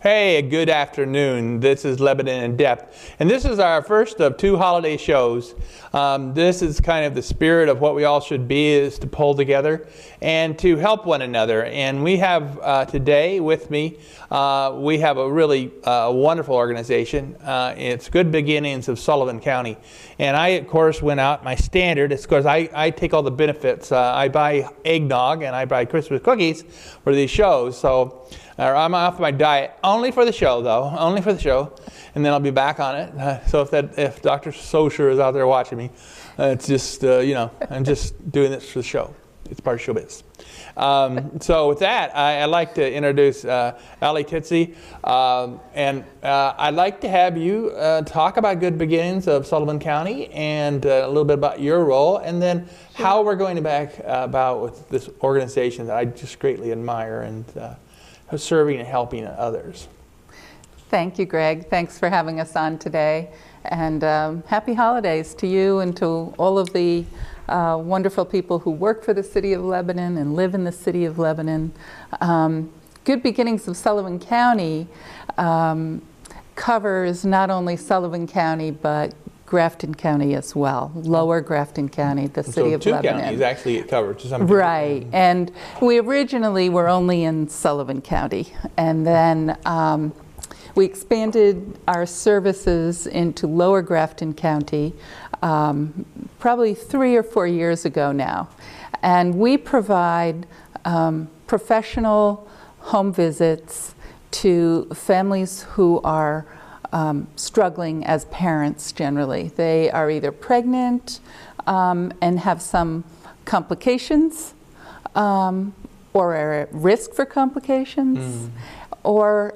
Hey, good afternoon. This is Lebanon in Depth, and this is our first of 2 holiday shows. This is kind of the spirit of what we all should be, is to pull together and to help one another. And we have today with me, we have a really wonderful organization. It's Good Beginnings of Sullivan County. And I, of course, went out, my standard, is because I take all the benefits. I buy eggnog and I buy Christmas cookies for these shows. So I'm off my diet, only for the show though, only for the show, and then I'll be back on it. So if Dr. Socher is out there watching me, it's just, you know, I'm just doing this for the show. It's part of showbiz. So with that, I'd like to introduce Ellie Tsetsi, and I'd like to have you talk about Good Beginnings of Sullivan County and a little bit about your role, and then how we're going about with this organization that I just greatly admire and serving and helping others. Thank you, Greg. Thanks for having us on today. And happy holidays to you and to all of the wonderful people who work for the City of Lebanon and live in the City of Lebanon. Good Beginnings of Sullivan County covers not only Sullivan County, but Grafton County as well, Lower Grafton County, the City of Lebanon. So 2 counties actually get covered to some degree. Right, and we originally were only in Sullivan County, and then we expanded our services into Lower Grafton County probably 3 or 4 years ago now. And we provide professional home visits to families who are struggling as parents generally. They are either pregnant and have some complications or are at risk for complications, or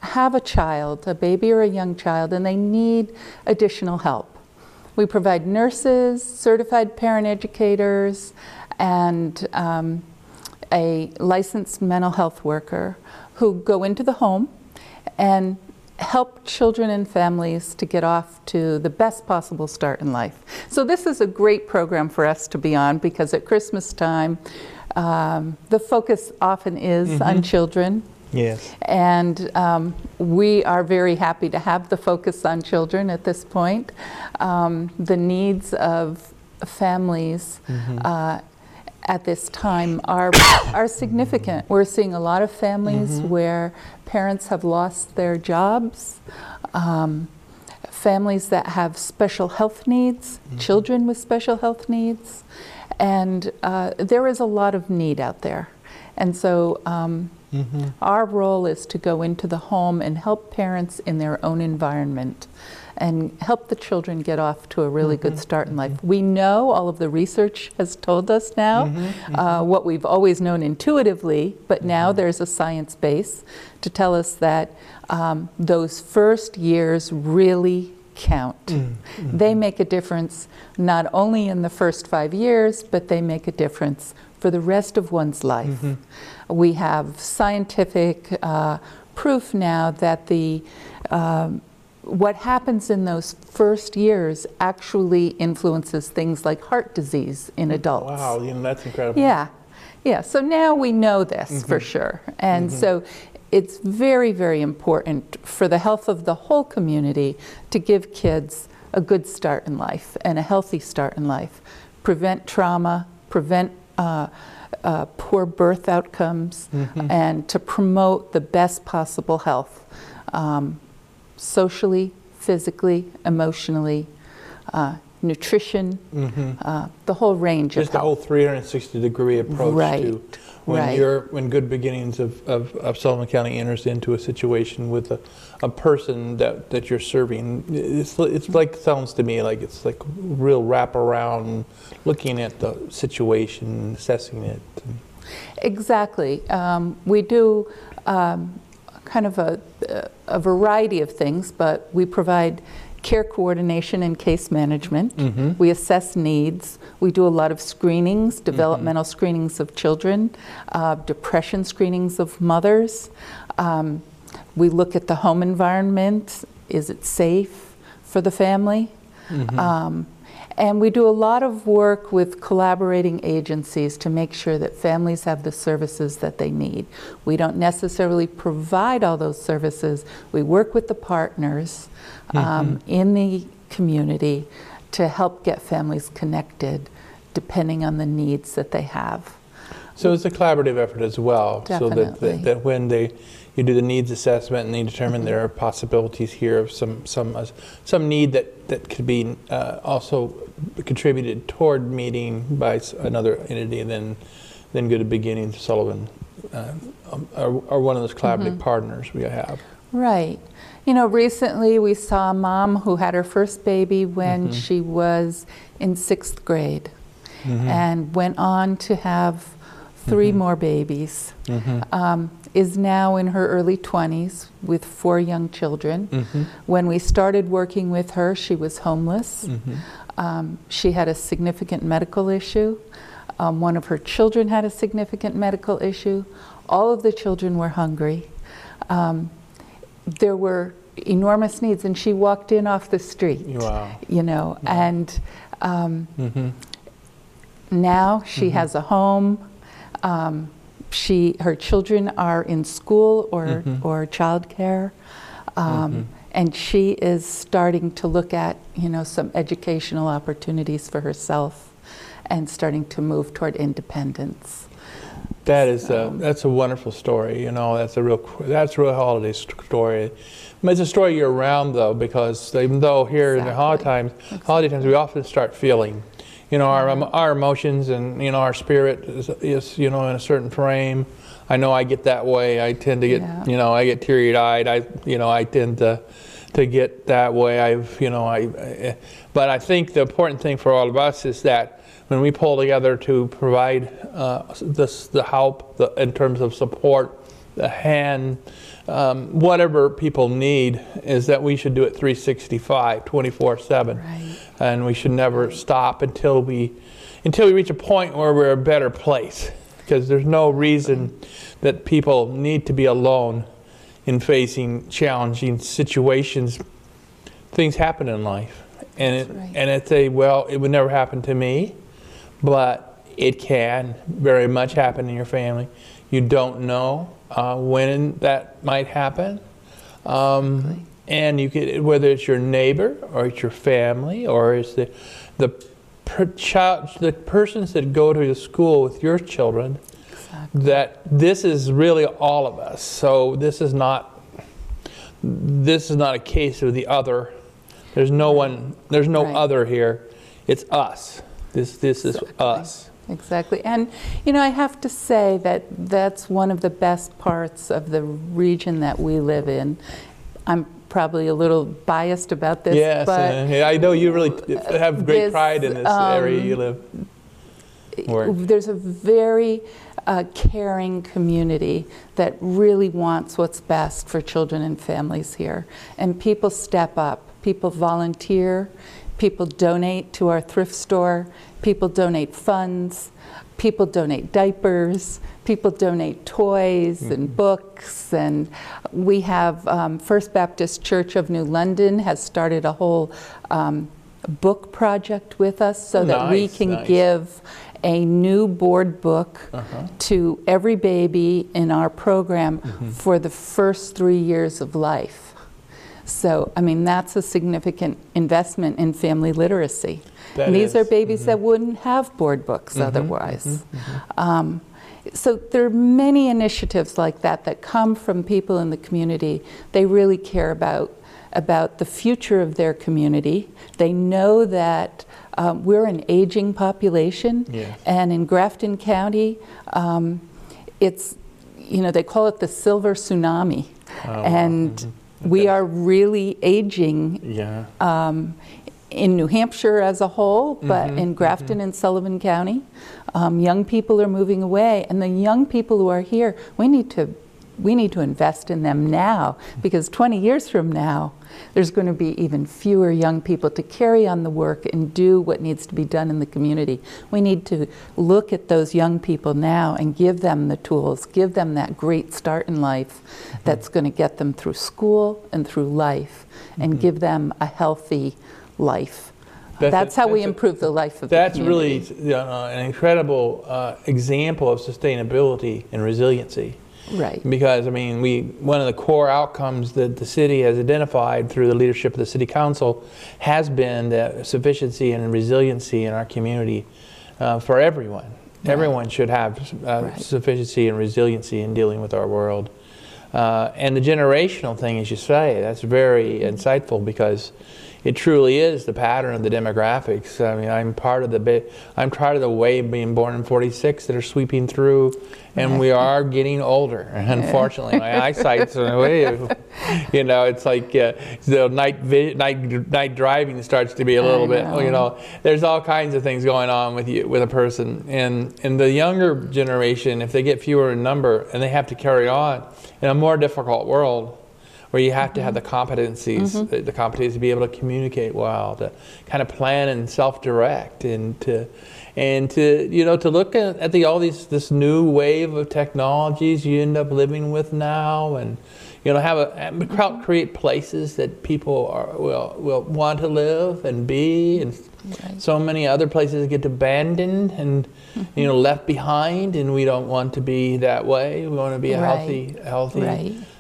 have a child, a baby or a young child, and they need additional help. We provide nurses, certified parent educators, and a licensed mental health worker who go into the home and help children and families to get off to the best possible start in life. So this is a great program for us to be on, because at Christmas time, the focus often is on children. Yes. And we are very happy to have the focus on children at this point. The needs of families at this time are significant. We're seeing a lot of families where parents have lost their jobs, families that have special health needs, children with special health needs, and there is a lot of need out there. And so our role is to go into the home and help parents in their own environment and help the children get off to a really good start in life. We know, all of the research has told us now, what we've always known intuitively, but now there's a science base to tell us that those first years really count. They make a difference not only in the first 5 years, but they make a difference for the rest of one's life. We have scientific proof now that what happens in those first years actually influences things like heart disease in adults. Wow, you know, that's incredible. Yeah, yeah. So now we know this for sure. And so it's very, very important for the health of the whole community to give kids a good start in life and a healthy start in life. Prevent trauma, prevent poor birth outcomes, and to promote the best possible health. Socially, physically, emotionally, nutrition, the whole range of health. Just the whole 360-degree approach to when Good Beginnings of Sullivan County enters into a situation with a person that you're serving. It's like, sounds to me like it's like real wraparound, looking at the situation, assessing it. Exactly. We do kind of a variety of things, but we provide care coordination and case management. We assess needs. We do a lot of screenings, developmental screenings of children, depression screenings of mothers. We look at the home environment. Is it safe for the family? And we do a lot of work with collaborating agencies to make sure that families have the services that they need. We don't necessarily provide all those services. We work with the partners in the community to help get families connected depending on the needs that they have. So it's a collaborative effort as well. Definitely. So that when you do the needs assessment and they determine there are possibilities here of some need that could be also contributed toward meeting by another entity, then Good Beginnings, Sullivan are one of those collaborative partners we have. Right. You know, recently we saw a mom who had her first baby when she was in 6th grade and went on to have 3 more babies. Is now in her early 20s with 4 young children. When we started working with her, she was homeless. She had a significant medical issue. One of her children had a significant medical issue. All of the children were hungry. There were enormous needs, and she walked in off the street. Wow. You know, and now she has a home. Her children are in school or childcare, and she is starting to look at, you know, some educational opportunities for herself and starting to move toward independence. That is that's a wonderful story. You know, that's a real holiday story. It's a story year round though, because even though here in the holiday times we often start feeling, you know, our emotions and, you know, our spirit is you know, in a certain frame. I know I get that way. I tend to get, you know, I get teary-eyed. I tend to get that way. But I think the important thing for all of us is that when we pull together to provide the help, in terms of support, the hand, whatever people need, is that we should do it 365, 24/7. Right. And we should never stop until we reach a point where we're a better place. Because there's no reason that people need to be alone in facing challenging situations. Things happen in life. And it would never happen to me, but it can very much happen in your family. You don't know when that might happen. And you could, whether it's your neighbor or it's your family or it's the persons that go to the school with your children, that this is really all of us. So this is not a case of the other. There's no other here. It's us. This is us. Exactly. And, you know, I have to say that that's one of the best parts of the region that we live in. I'm probably a little biased about this, yes, but I know you really have great pride in this area you live. There's a very caring community that really wants what's best for children and families here. And people step up, people volunteer, people donate to our thrift store, people donate funds, people donate diapers, people donate toys and books, and we have First Baptist Church of New London has started a whole book project with us so that we can give a new board book to every baby in our program for the first 3 years of life. So, I mean, that's a significant investment in family literacy. And these are babies that wouldn't have board books otherwise. So there are many initiatives like that that come from people in the community. They really care about the future of their community. They know that we're an aging population, and in Grafton County, it's, you know, they call it the silver tsunami, we are really aging in New Hampshire as a whole, but in Grafton and Sullivan County, young people are moving away, and the young people who are here, we need to invest in them now, because 20 years from now, there's going to be even fewer young people to carry on the work and do what needs to be done in the community. We need to look at those young people now and give them the tools, give them that great start in life that's going to get them through school and through life, and give them a healthy life That's how we improve the life of the community. That's really an incredible example of sustainability and resiliency. Right. Because, I mean, one of the core outcomes that the city has identified through the leadership of the city council has been the sufficiency and resiliency in our community for everyone. Right. Everyone should have sufficiency and resiliency in dealing with our world. And the generational thing, as you say, that's very insightful, because it truly is the pattern of the demographics. I mean, I'm part of the wave being born in '46 that are sweeping through, and we are getting older. Unfortunately, my eyesight's in a wave. You know, it's like the night driving starts to be a little bit. You know, there's all kinds of things going on with a person, and the younger generation, if they get fewer in number and they have to carry on in a more difficult world, where you have to have the competencies, the competencies to be able to communicate well, to kind of plan and self-direct, and to look at this new wave of technologies you end up living with now, and create places that people will want to live and be, and so many other places get abandoned and left behind, and we don't want to be that way. We want to be a healthy.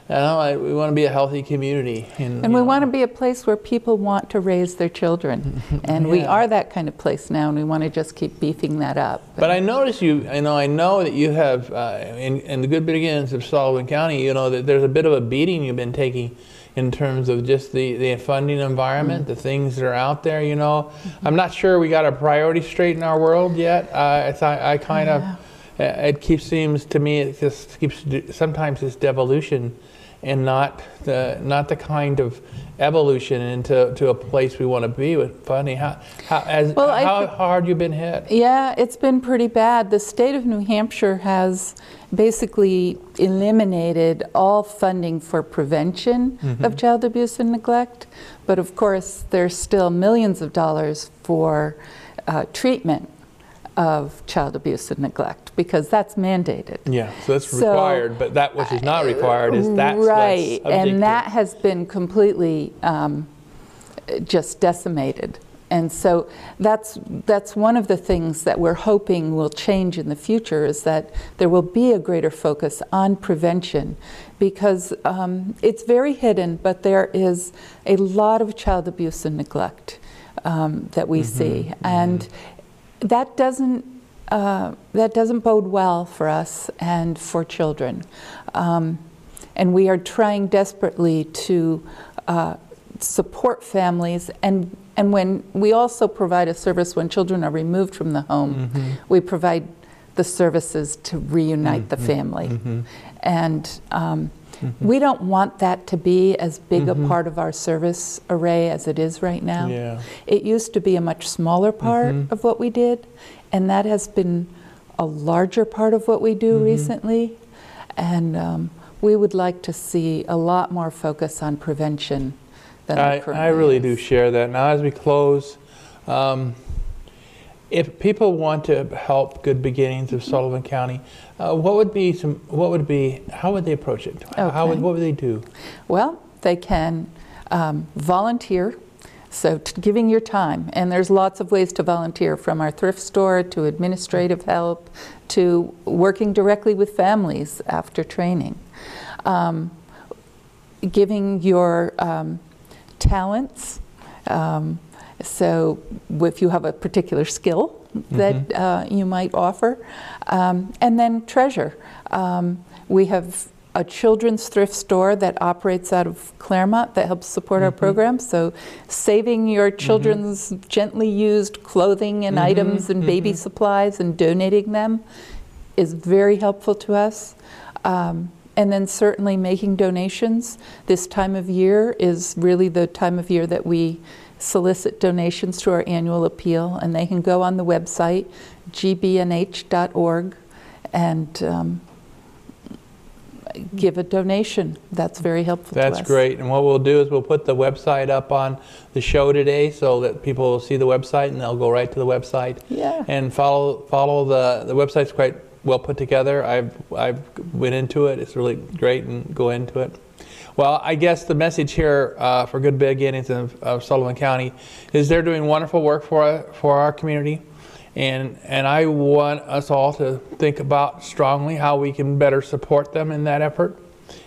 We want to be a healthy community. And we want to be a place where people want to raise their children. And we are that kind of place now, and we want to just keep beefing that up. But I notice I know that you have, in the good beginnings of Sullivan County, that there's a bit of a beating you've been taking in terms of just the funding environment, the things that are out there, I'm not sure we got our priorities straight in our world yet. It seems to me it just keeps sometimes it's devolution, and not the kind of evolution into a place we want to be with funding. How hard you've been hit? Yeah, it's been pretty bad. The state of New Hampshire has basically eliminated all funding for prevention of child abuse and neglect, but of course there's still millions of dollars for treatment of child abuse and neglect, because that's mandated. Yeah, so that's required, but that which is not required is that's and that has been completely just decimated. And so that's one of the things that we're hoping will change in the future, is that there will be a greater focus on prevention, because it's very hidden, but there is a lot of child abuse and neglect that we see, and that doesn't bode well for us and for children. And we are trying desperately to support families, and when we also provide a service when children are removed from the home, we provide the services to reunite the family. And we don't want that to be as big a part of our service array as it is right now. Yeah. It used to be a much smaller part of what we did, and that has been a larger part of what we do recently. And we would like to see a lot more focus on prevention than there currently I really is. do share that. Now, as we close, if people want to help Good Beginnings of Sullivan County, how would they approach it? Okay. What would they do? Well, they can volunteer, so giving your time. And there's lots of ways to volunteer, from our thrift store to administrative help to working directly with families after training. Giving your talents. So if you have a particular skill that you might offer. And then treasure. We have a children's thrift store that operates out of Claremont that helps support our program. So saving your children's gently used clothing and items and baby supplies and donating them is very helpful to us. And then certainly making donations. This time of year is really the time of year that we solicit donations to our annual appeal, and they can go on the website, gbnh.org, and give a donation. That's very helpful to us. That's great. And what we'll do is we'll put the website up on the show today so that people will see the website and they'll go right to the website and follow the website's quite well put together. I've went into it. It's really great, and go into it. Well, I guess the message here for Good Beginnings of Sullivan County is they're doing wonderful work for our community, and I want us all to think about strongly how we can better support them in that effort,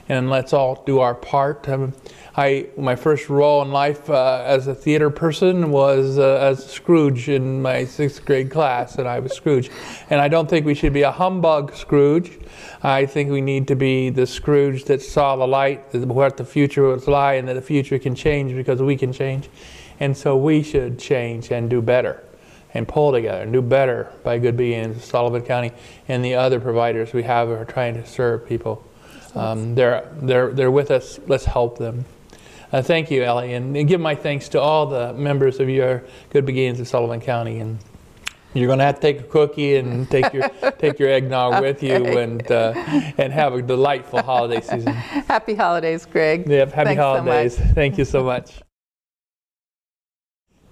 and let's all do our part. My first role in life as a theater person was as Scrooge in my 6th grade class, and I was Scrooge. And I don't think we should be a humbug Scrooge. I think we need to be the Scrooge that saw the light, what the future would lie, and that the future can change because we can change. And so we should change and do better, and pull together and do better by Good Beginnings of Sullivan County and the other providers we have who are trying to serve people. They're with us. Let's help them. Thank you, Ellie, and give my thanks to all the members of your Good Beginnings of Sullivan County. And you're going to have to take a cookie and take your eggnog with you, and have a delightful holiday season. Happy holidays, Greg. Yeah, happy holidays. Thank you so much.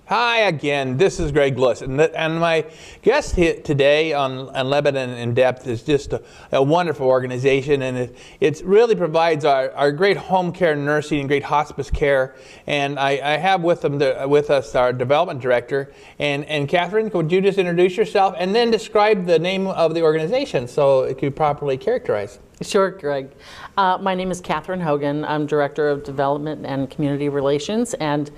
Hi again, this is Greg Lewis, and my guest here today on Lebanon in Depth is just a wonderful organization, and it really provides our great home care nursing and great hospice care. And I have with us our development director, and Catherine, could you just introduce yourself and then describe the name of the organization so it could be properly characterized? Sure, Greg. My name is Catherine Hogan. I'm Director of Development and Community Relations, and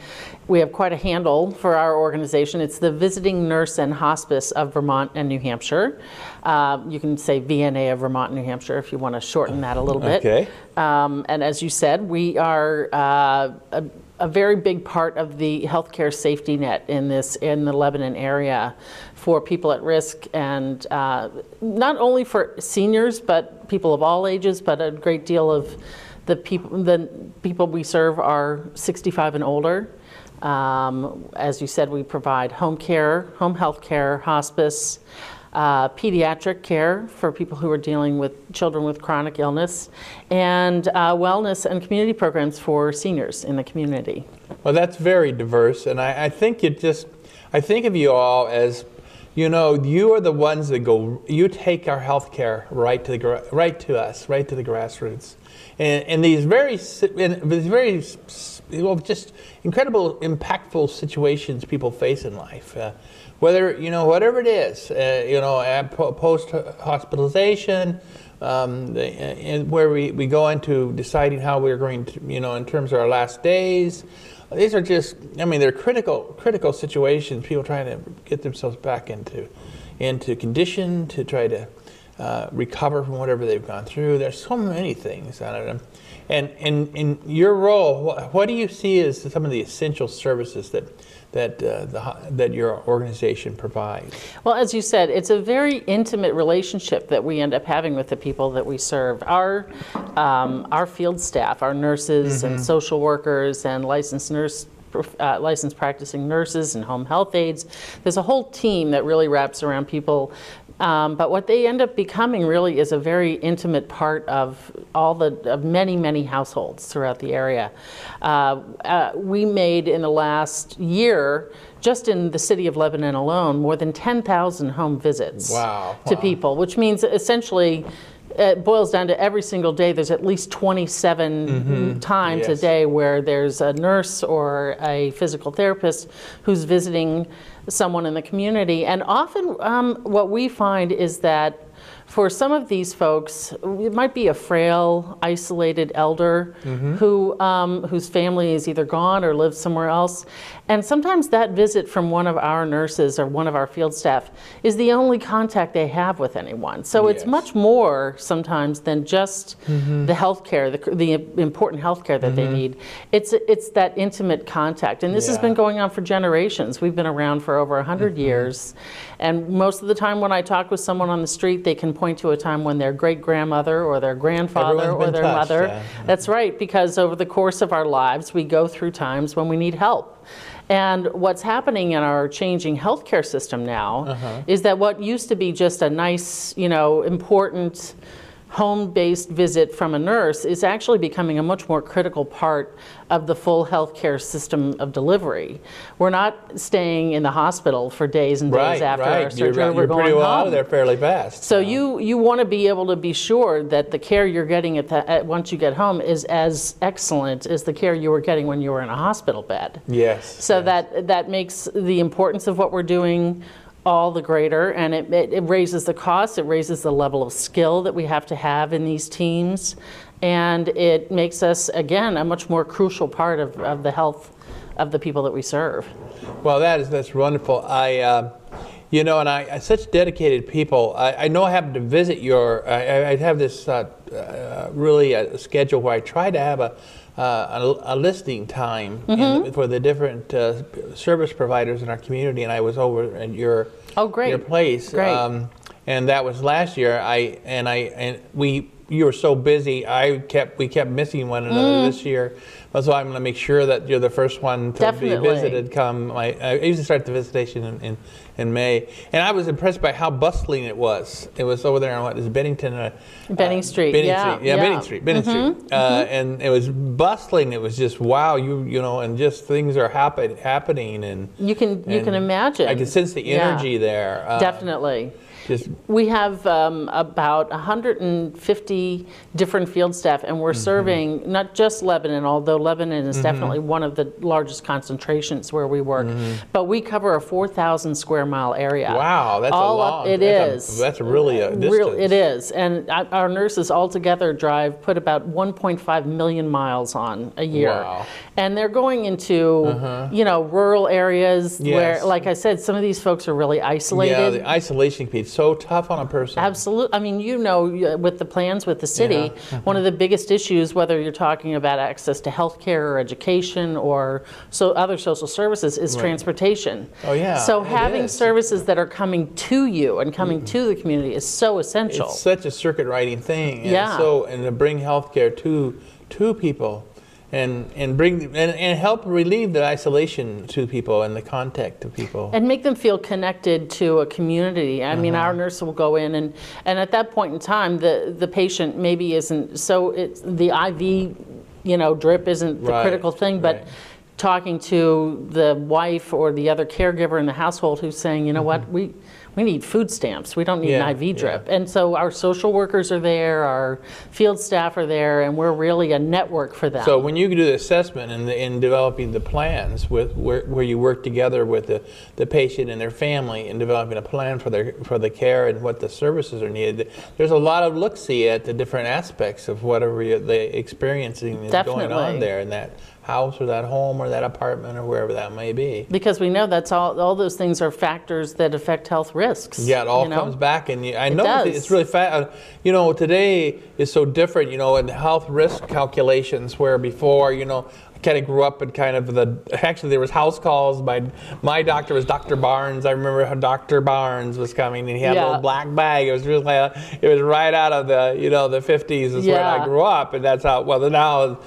we have quite a handle for our organization. It's the Visiting Nurse and Hospice of Vermont and New Hampshire. You can say VNA of Vermont and New Hampshire if you want to shorten that a little bit. Okay. And as you said, we are a very big part of the healthcare safety net in the Lebanon area for people at risk, and not only for seniors, but people of all ages, but a great deal of the people we serve are 65 and older. As you said, we provide home care, home health care, hospice, pediatric care for people who are dealing with children with chronic illness, and wellness and community programs for seniors in the community. Well, that's very diverse, and I think I think of you all as, you are the ones that you take our health care right to the grassroots, and these very just incredible, impactful situations people face in life. Whether, whatever it is, post-hospitalization, where we go into deciding how we're going to, in terms of our last days. These are just, they're critical situations, people trying to get themselves back into condition to try to recover from whatever they've gone through. There's so many things out of them. And in your role, what do you see as some of the essential services that your organization provides? Well, as you said, it's a very intimate relationship that we end up having with the people that we serve. Our field staff, our nurses and social workers and licensed practicing nurses and home health aides, there's a whole team that really wraps around people. But what they end up becoming really is a very intimate part of many households throughout the area. We made in the last year, just in the city of Lebanon alone, more than 10,000 home visits to people, which means essentially it boils down to every single day there's at least 27 times a day where there's a nurse or a physical therapist who's visiting someone in the community. And often what we find is that for some of these folks, it might be a frail, isolated elder whose family is either gone or lives somewhere else. And sometimes that visit from one of our nurses or one of our field staff is the only contact they have with anyone. So it's much more sometimes than just the health care, the important health care that they need. It's that intimate contact. And this has been going on for generations. We've been around for over 100 years. And most of the time when I talk with someone on the street, they can point to a time when their great-grandmother or their grandfather or their mother. That's right, because over the course of our lives, we go through times when we need help. And what's happening in our changing healthcare system now is that what used to be just a nice, important home-based visit from a nurse is actually becoming a much more critical part of the full healthcare system of delivery. We're not staying in the hospital for days and days after our surgery. We're going pretty well home. Out of there fairly fast. So you want to be able to be sure that the care you're getting once you get home is as excellent as the care you were getting when you were in a hospital bed. Yes. So that makes the importance of what we're doing all the greater, and it raises the cost, it raises the level of skill that we have to have in these teams, and it makes us, again, a much more crucial part of the health of the people that we serve. Well, that's wonderful. You know, and such dedicated people. I know I happened to visit I have this really a schedule where I try to have a listing time for the different service providers in our community, and I was over at your place. Great. And that was last year. You were so busy. We kept missing one another this year. So I'm going to make sure that you're the first one to be visited. I usually start the visitation in May, and I was impressed by how bustling it was. It was over there on Bennington. Benning Street. Benning Street. And it was bustling. It was just wow. You know, and just things are happening, and you can imagine. I can sense the energy there. Definitely. We have about 150 different field staff, and we're serving not just Lebanon, although Lebanon is definitely one of the largest concentrations where we work, but we cover a 4,000 square mile area. Wow, that's a long. That's really a distance. It is, and our nurses altogether put about 1.5 million miles on a year. Wow. And they're going into rural areas where, like I said, some of these folks are really isolated. Yeah, the isolation piece. So tough on a person. Absolutely. I mean, with the plans with the city, one of the biggest issues, whether you're talking about access to health care or education or other social services, is transportation. Oh, yeah. So having services that are coming to you and coming to the community is so essential. It's such a circuit riding thing. And to bring health care to people. And help relieve the isolation to people and the contact to people. And make them feel connected to a community. I mean, our nurse will go in and at that point in time, the patient maybe isn't, the IV, drip isn't the critical thing, but talking to the wife or the other caregiver in the household who's saying, you know what, we need food stamps. We don't need an IV drip. And so our social workers are there, our field staff are there, and we're really a network for them. So when you do the assessment and in developing the plans where you work together with the patient and their family in developing a plan for the care and what the services are needed, there's a lot of look-see at the different aspects of whatever the experiencing is going on there in that house or that home or that apartment or wherever that may be. Because we know that's all those things are factors that affect health risks. Yeah, it all comes back, and I know it's really fast. Today is so different, in health risk calculations where before, I kind of grew up in actually there was house calls. My doctor was Dr. Barnes. I remember how Dr. Barnes was coming, and he had a little black bag. It was really it was right out of the the 50s is when I grew up, and that's how now.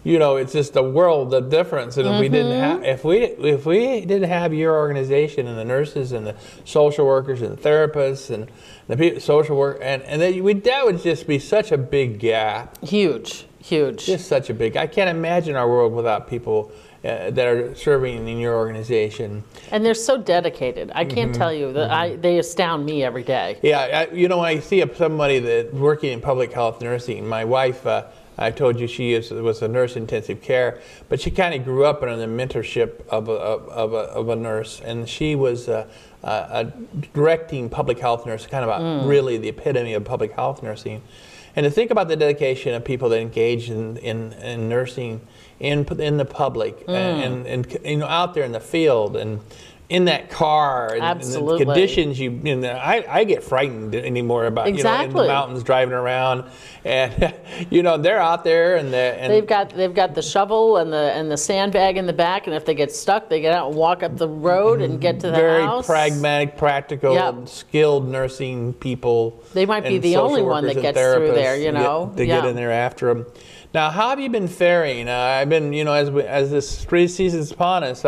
It's just a world of difference. And if we didn't have your organization and the nurses and the social workers and the therapists and the social work and then that would just be such a big gap. Huge. Just such a big. I can't imagine our world without people that are serving in your organization. And they're so dedicated. I can't tell you that they astound me every day. Yeah, when I see somebody that working in public health nursing, my wife. I told you she was a nurse in intensive care, but she kind of grew up under the mentorship of a nurse, and she was a directing public health nurse, kind of really the epitome of public health nursing. And to think about the dedication of people that engage in nursing in the public and out there in the field and in that car and the conditions I get frightened anymore about in the mountains driving around, and they're out there and they've got the shovel and the sandbag in the back, and if they get stuck they get out and walk up the road and get to the house. Very pragmatic, practical, skilled nursing people. They might be the only one that gets through there, They get in there after them. Now, how have you been faring? I've been, as this spring season's upon us,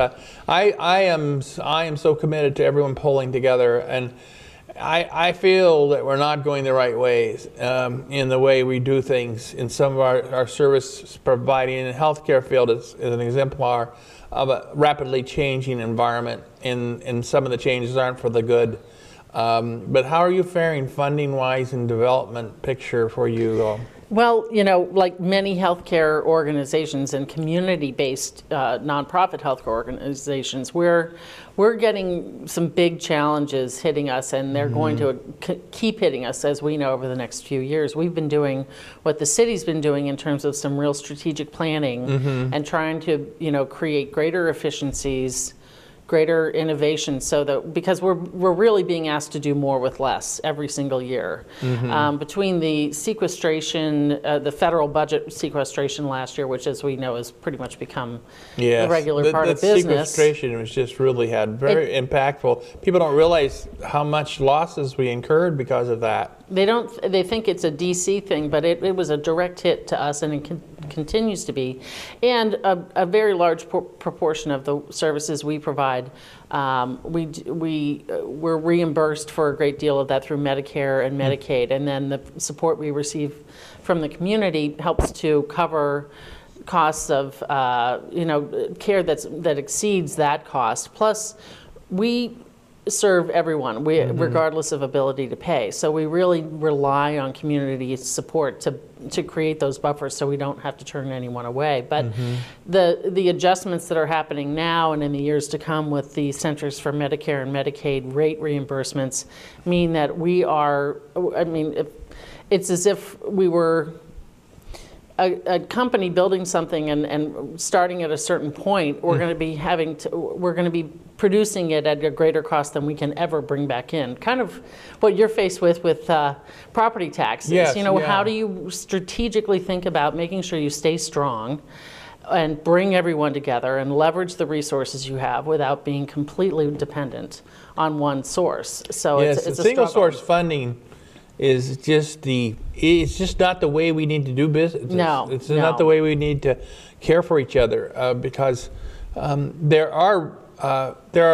I am so committed to everyone pulling together, and I feel that we're not going the right ways in the way we do things in some of our service providing. In the healthcare field is an exemplar of a rapidly changing environment, and some of the changes aren't for the good. But how are you faring funding-wise and development picture for you? Well, like many healthcare organizations and community-based nonprofit healthcare organizations, we're getting some big challenges hitting us, and they're going to keep hitting us, as we know, over the next few years. We've been doing what the city's been doing in terms of some real strategic planning and trying to, create greater efficiencies, greater innovation, so that because we're really being asked to do more with less every single year. Between the sequestration, the federal budget sequestration last year, which, as we know, has pretty much become a regular part of business. The sequestration was just really had very impactful. People don't realize how much losses we incurred because of that. They think it's a DC thing, but it was a direct hit to us, and it continues to be. And a very large proportion of the services we provide, we're reimbursed for a great deal of that through Medicare and Medicaid, and then the support we receive from the community helps to cover costs of care that exceeds that cost. Plus, we serve everyone, regardless of ability to pay. So we really rely on community support to create those buffers, so we don't have to turn anyone away. But the adjustments that are happening now and in the years to come with the Centers for Medicare and Medicaid rate reimbursements mean that we are, it's as if we were a company building something and starting at a certain point. We're going to be producing it at a greater cost than we can ever bring back in. Kind of what you're faced with property taxes. Yes, how do you strategically think about making sure you stay strong and bring everyone together and leverage the resources you have without being completely dependent on one source? So it's a single struggle. Source funding is it's just not the way we need to do business. It's not the way we need to care for each other, because there are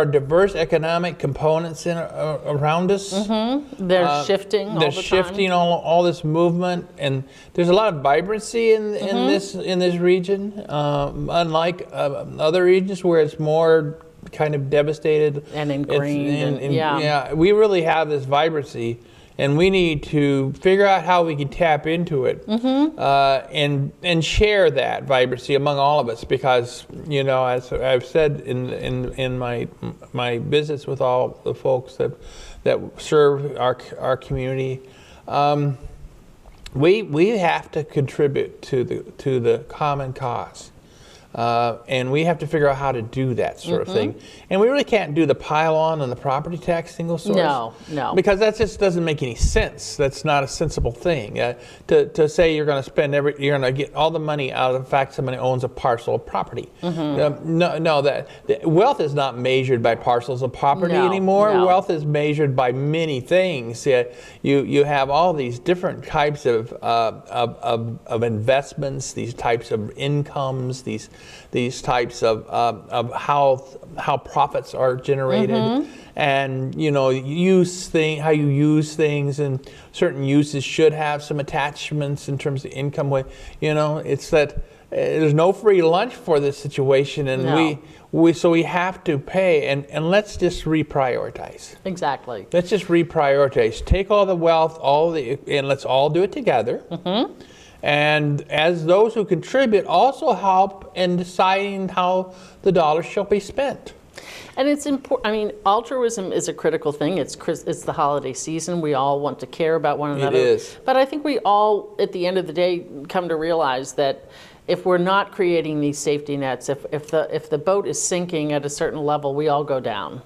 diverse economic components around us. They're shifting all the time. They're shifting all this movement, and there's a lot of vibrancy in this region, unlike other regions where it's more kind of devastated and ingrained. We really have this vibrancy. And we need to figure out how we can tap into it and share that vibrancy among all of us, because as I've said in my visits with all the folks that serve our community, we have to contribute to the common cause. And we have to figure out how to do that sort of thing. And we really can't do the pile-on and the property tax single source. No. Because that just doesn't make any sense. That's not a sensible thing. To say you're going to you're going to get all the money out of the fact somebody owns a parcel of property. That wealth is not measured by parcels of property anymore. No. Wealth is measured by many things. You have all these different types of investments, these types of incomes, these types of how profits are generated, and how you use things, and certain uses should have some attachments in terms of income. It's that there's no free lunch for this situation, and we have to pay, and let's just reprioritize. Exactly. Let's just reprioritize. Take all the wealth, and let's all do it together. And as those who contribute also help in deciding how the dollars shall be spent. And it's important. Altruism is a critical thing. It's the holiday season. We all want to care about one another. It is. But I think we all, at the end of the day, come to realize that if we're not creating these safety nets, if the boat is sinking at a certain level, we all go down.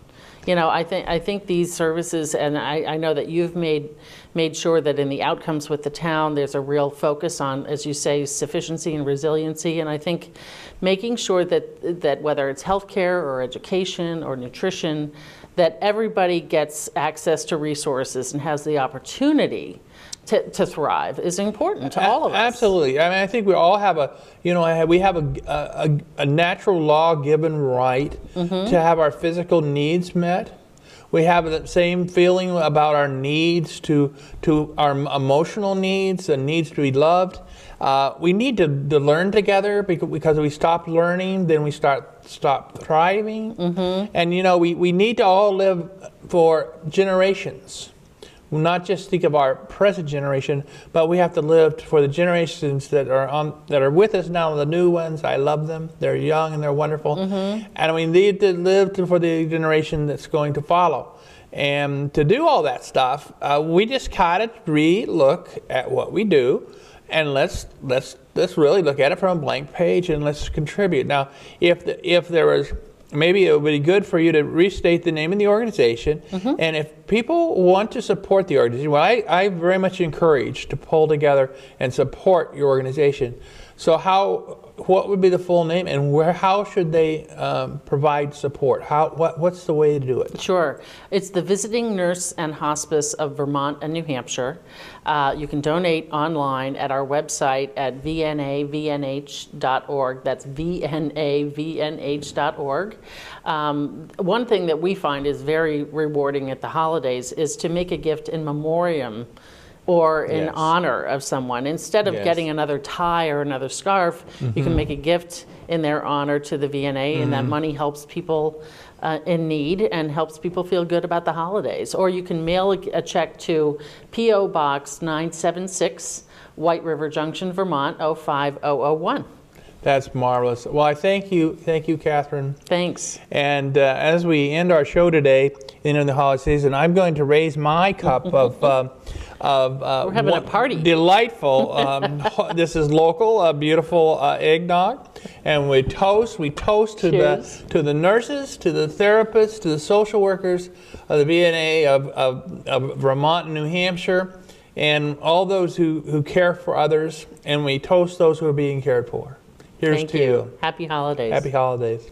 I think these services, and I know that you've made sure that in the outcomes with the town, there's a real focus on, as you say, sufficiency and resiliency. And I think making sure that whether it's healthcare or education or nutrition, that everybody gets access to resources and has the opportunity to thrive is important to all of us. Absolutely. I think we all have a natural law-given right to have our physical needs met. We have the same feeling about our needs, to our emotional needs, and needs to be loved. We need to learn together, because we stop learning, then we stop thriving. And we need to all live for generations. Not just think of our present generation, but we have to live for the generations that are with us now, the new ones. I love them. They're young and they're wonderful. And we need to live for the generation that's going to follow. And to do all that stuff, we just gotta re-look at what we do, and let's really look at it from a blank page, and let's contribute. Now, if there was, maybe it would be good for you to restate the name of the organization. And if people want to support the organization, well, I very much encourage to pull together and support your organization. So what would be the full name, and how should they provide support? What's the way to do it? Sure. It's the Visiting Nurse and Hospice of Vermont and New Hampshire. You can donate online at our website at VNAVNH.org. That's VNAVNH.org. One thing that we find is very rewarding at the holidays is to make a gift in memoriam or in honor of someone. Instead of getting another tie or another scarf, you can make a gift in their honor to the VNA, and that money helps people in need and helps people feel good about the holidays. Or you can mail a check to P.O. Box 976, White River Junction, Vermont, 05001. That's marvelous. Well, I thank you, Catherine. Thanks. And as we end our show today, in the holiday season, I'm going to raise my cup of we're having a party. Delightful. This is local, beautiful eggnog, and we toast to the nurses, to the therapists, to the social workers of the VNA of Vermont and New Hampshire, and all those who care for others, and we toast those who are being cared for. Here's Thank to you. Happy holidays. Happy holidays.